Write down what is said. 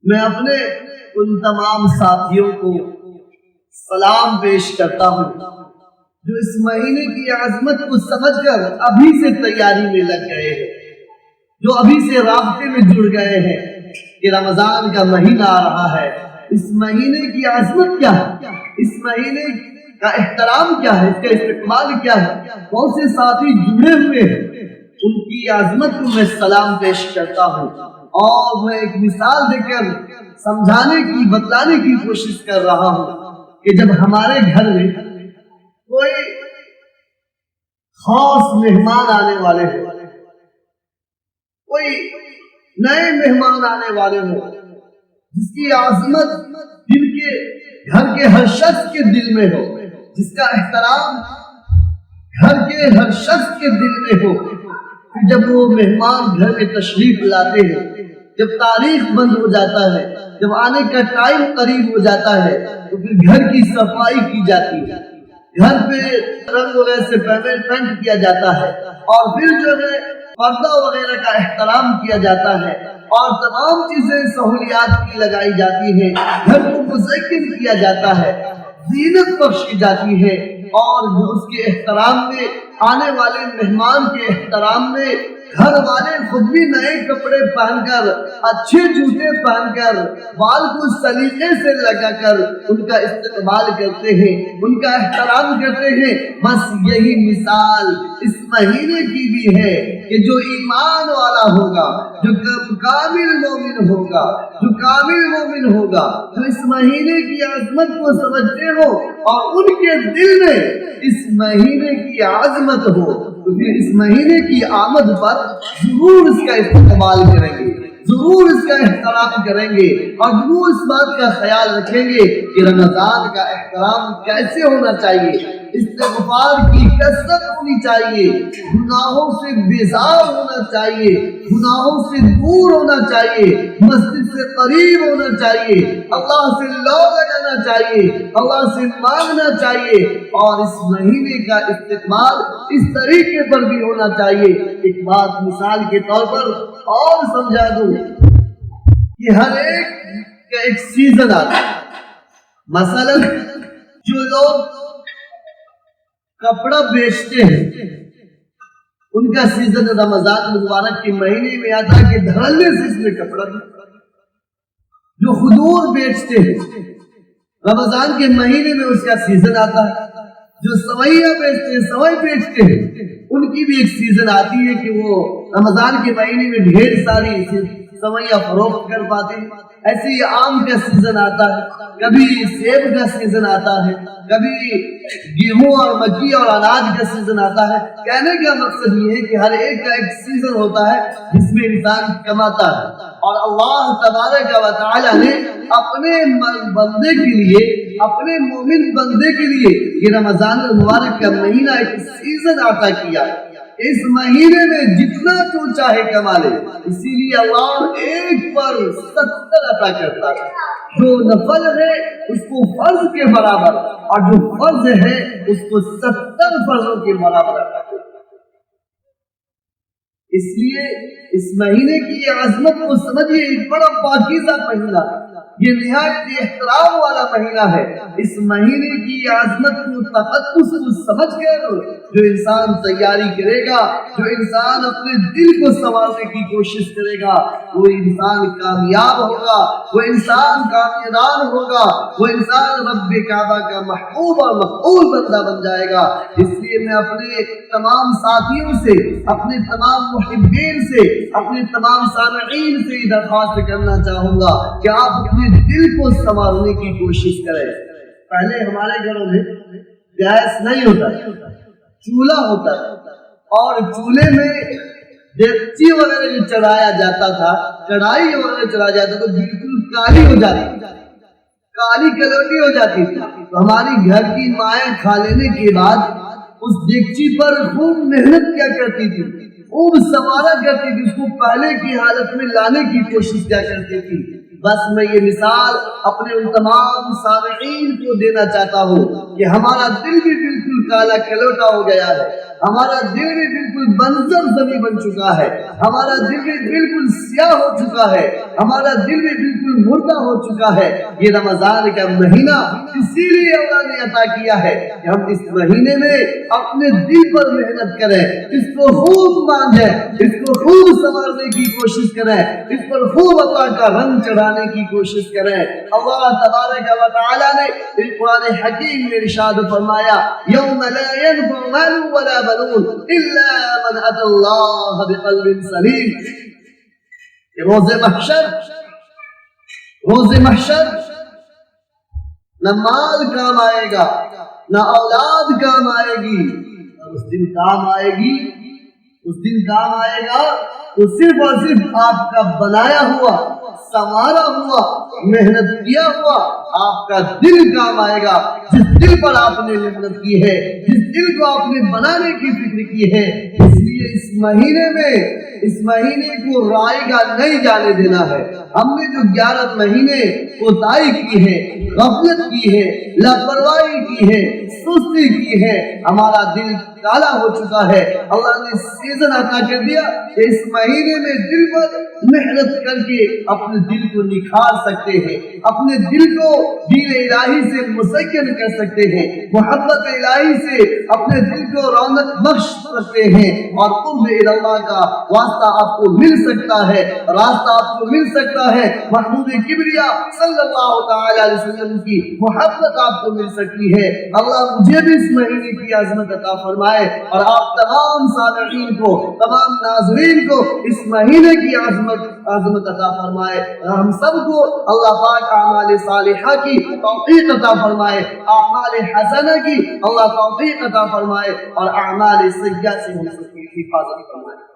میں اپنے ان تمام ساتھیوں کو سلام پیش کرتا ہوں جو اس مہینے کی عظمت کو سمجھ کر ابھی سے تیاری میں لگ گئے ہیں، جو ابھی سے رابطے میں جڑ گئے ہیں کہ رمضان کا مہینہ آ رہا ہے، اس مہینے کی عظمت کیا ہے، اس مہینے کا احترام کیا ہے، اس کا استقبال کیا ہے۔ کون سے ساتھی جڑے ہوئے ہیں ان کی عظمت کو میں سلام پیش کرتا ہوں، اور میں ایک مثال دے کر سمجھانے کی بتلانے کی کوشش کر رہا ہوں کہ جب ہمارے گھر میں کوئی خاص مہمان آنے والے ہو، کوئی نئے مہمان آنے والے ہو، جس کی عظمت دل کے گھر کے ہر شخص کے دل میں ہو، جس کا احترام گھر کے ہر شخص کے دل میں ہو، جب وہ مہمان گھر میں تشریف لاتے ہیں، جب تاریخ بند ہو جاتا ہے، جب آنے کا ٹائم قریب ہو جاتا ہے، تو پھر گھر کی صفائی کی جاتی ہے، گھر پہ رنگ وغیرہ سے پینٹ کیا جاتا ہے، اور پھر جو ہے پردہ وغیرہ کا احترام کیا جاتا ہے، اور تمام چیزیں سہولیات کی لگائی جاتی ہیں، گھر کو مزین کیا جاتا ہے، زینت بخشی جاتی ہے، اور اس کے احترام میں، آنے والے مہمان کے احترام میں گھر والے خود بھی نئے کپڑے پہن کر، اچھے جوتے پہن کر، بال کو سلیقے سے لگا کر ان کا استقبال کرتے ہیں، ان کا احترام کرتے ہیں۔ بس یہی مثال اس مہینے کی بھی ہے کہ جو ایمان والا ہوگا، جو کامل مومن ہوگا، جو کامل مومن ہوگا، جو اس مہینے کی عظمت کو سمجھتے ہو اور ان کے دل میں اس مہینے کی عظمت ہو، تو پھر اس مہینے کی آمد پر ضرور اس کا استقبال کریں گے، ضرور اس کا احترام کریں گے، اور ضرور اس بات کا خیال رکھیں گے کہ رمضان کا احترام کیسے ہونا چاہیے، استغفار کی کثرت ہونی چاہیے، گناہوں سے بیزار ہونا چاہیے، گناہوں سے دور ہونا چاہیے، مسجد سے قریب ہونا چاہیے، اللہ سے لو لگانا چاہیے، اللہ سے مانگنا چاہیے، اور اس مہینے کا استقبال اس طریقے پر بھی ہونا چاہیے۔ ایک بات مثال کے طور پر اور سمجھا دوں کہ ہر ایک کا ایک سیزن آتا ہے۔ مثلا جو لوگ کپڑا بیچتے ہیں ان کا سیزن رمضان مبارک کے مہینے میں آتا ہے کہ دھڑلے سے اس میں کپڑا بیچتے ہیں۔ جو خضور بیچتے ہیں رمضان کے مہینے میں اس کا سیزن آتا ہے۔ جو سوئیاں بیچتے ہیں، سوئی بیچتے ہیں، ان کی بھی ایک سیزن آتی ہے کہ وہ رمضان کے مہینے میں ڈھیر ساری سوئیاں فروخت کر پاتے ہیں۔ ایسے ہی آم کا سیزن آتا ہے، کبھی سیب کا سیزن آتا ہے، کبھی گیہوں اور مکی اور اناج کا سیزن آتا ہے۔ کہنے کا مقصد یہ ہے کہ ہر ایک کا ایک سیزن ہوتا ہے جس میں انسان کماتا ہے، اور اللہ تبارک و تعالی نے اپنے بندے کے لیے، اپنے مومن بندے کے لیے یہ رمضان المبارک کا مہینہ ایک سیزن عطا کیا ہے۔ اس مہینے میں جتنا تو چاہے کما لے، اسی لیے اللہ ایک پر 70 عطا کرتا ہے۔ جو نفل ہے اس کو فرض کے برابر، اور جو فرض ہے اس کو 70 فرضوں کے برابر عطا کرتا ہے۔ اس لیے اس مہینے کی یہ عظمت کو سمجھیے، ایک بڑا پاکیزہ مہینہ ہے، یہ نہایت احترام والا مہینہ ہے۔ اس مہینے کی عظمت کو، تقدس کو سمجھ کر جو انسان تیاری کرے گا، جو انسان اپنے دل کو سنوارنے کی کوشش کرے گا، وہ انسان کامیاب ہوگا، وہ انسان کامیاب ہوگا، وہ انسان رب کعبہ کا محبوب اور مقبول بندہ بن جائے گا۔ اس لیے میں اپنے تمام ساتھیوں سے، اپنے تمام محبین سے، اپنے تمام سامعین سے درخواست کرنا چاہوں گا کہ آپ اپنے دل کو سنوارنے کی کوشش کریں۔ پہلے ہمارے گھروں میں گیس نہیں ہوتا، چولہا ہوتا تھا، اور چولہے میں دیگچی وغیرہ جو چڑھایا جاتا تھا، کڑھائی وغیرہ چڑھایا جاتا تو بالکل کالی ہو جاتی تھی، کالی کلوٹی ہو جاتی تھی۔ تو ہماری گھر کی مائیں کھا لینے کے بعد اس دیگچی پر خوب محنت کیا کرتی تھی، خوب سنوارا کرتی تھی، اس کو پہلے کی حالت میں لانے کی کوشش کیا کرتی تھی۔ بس میں یہ مثال اپنے ان تمام سامعین کو دینا چاہتا ہوں کہ ہمارا دل بھی بالکل کالا کلوٹا ہو گیا ہے، ہمارا دل بھی بالکل بنجر زمین بن چکا ہے، ہمارا دل بھی بالکل سیاہ ہو چکا ہے، ہمارا دل بھی بالکل مردہ ہو چکا ہے۔ یہ رمضان کا مہینہ اسی لیے اللہ نے عطا کیا ہے کہ ہم اس مہینے میں اپنے دل پر محنت کریں، اس کو خوب مانیں، اس کو خوب سنوارنے کی کوشش کریں، اس پر خوب عطا کا رنگ چڑھانے کی کوشش کریں۔ اللہ تبارک و تعالی نے اس قرآن حکیم میں ارشاد فرمایا، یوم لا ينفع مال ولا بنون الا من اتى الله بقلب سلیم۔ روز محشر نہ مال کام آئے گا، نہ اولاد کام آئے گی، اور اس دن کام آئے گی، اس دن کام آئے گا تو صرف اور صرف آپ کا بنایا ہوا، سنوارا ہوا، محنت کیا ہوا آپ کا دل کام آئے گا، جس دل پر آپ نے محنت کی ہے، جس دل کو آپ نے بنانے کی فکر کی ہے۔ اس لیے اس مہینے کو رائے گا نہیں جانے دینا ہے۔ ہم نے جو 11 مہینے کوتاہی کی ہے، غفلت کی ہے، لاپرواہی کی ہے، سستی کی ہے، ہمارا دل کالا ہو چکا ہے۔ اللہ نے سیزن عطا کر دیا کہ اس مہینے میں دل پر محنت کر کے اپنے دل کو نکھار سکتے ہیں، اپنے دل کو دین الہی سے مسکن کر سکتے ہیں، محبت الہی سے اپنے دل کو رونق بخش سکتے ہیں، اور قرب اللہ کا واسطہ آپ کو مل سکتا ہے، راستہ آپ کو مل سکتا ہے، محمود کبریا صلی اللہ تعالی علیہ وسلم کی محبت آپ کو مل سکتی ہے۔ اللہ مجھے بھی اس مہینے کی عظمت عطا فرمائے، اور آپ تمام سامعین کو، تمام ناظرین کو اس مہینے کی عظمت عطا فرمائے۔ ہم سب کو اللہ پاک اعمال صالحہ کی توفیق عطا فرمائے، اعمال حسنہ کی اللہ توفیق عطا فرمائے، اور اعمال سیئہ سے ہم سب کی حفاظت فرمائے۔